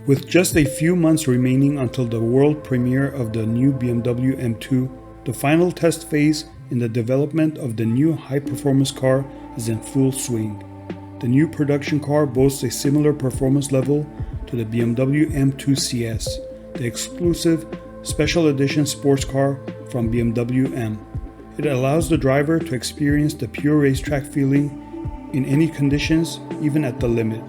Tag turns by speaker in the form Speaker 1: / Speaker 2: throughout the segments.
Speaker 1: With just a few months remaining until the world premiere of the new BMW M2, the final test phase in the development of the new high-performance car is in full swing. The new production car boasts a similar performance level to the BMW M2 CS, the exclusive special edition sports car from BMW M. It allows the driver to experience the pure racetrack feeling in any conditions, even at the limit.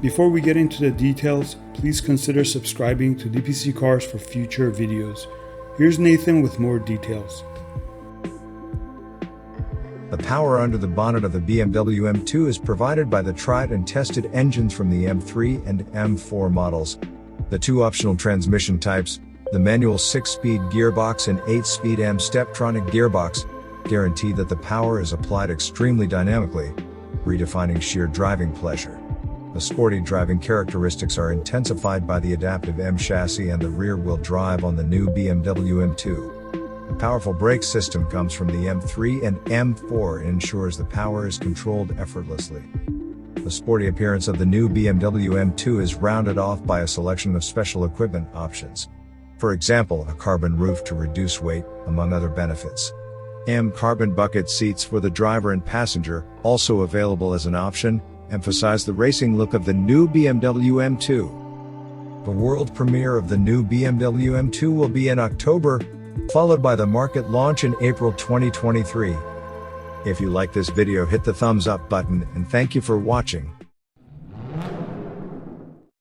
Speaker 1: Before we get into the details, please consider subscribing to DPC Cars for future videos. Here's Nathan with more details.
Speaker 2: The power under the bonnet of the BMW M2 is provided by the tried and tested engines from the M3 and M4 models. The two optional transmission types, the manual 6-speed gearbox and 8-speed M Steptronic gearbox, guarantee that the power is applied extremely dynamically, redefining sheer driving pleasure. The sporty driving characteristics are intensified by the adaptive M chassis and the rear-wheel drive on the new BMW M2. The powerful brake system comes from the M3 and M4 and ensures the power is controlled effortlessly. The sporty appearance of the new BMW M2 is rounded off by a selection of special equipment options. For example, a carbon roof to reduce weight, among other benefits. M carbon bucket seats for the driver and passenger, also available as an option, emphasize the racing look of the new BMW M2. The world premiere of the new BMW M2 will be in October, followed by the market launch in April 2023. If you like this video, hit the thumbs up button and thank you for watching.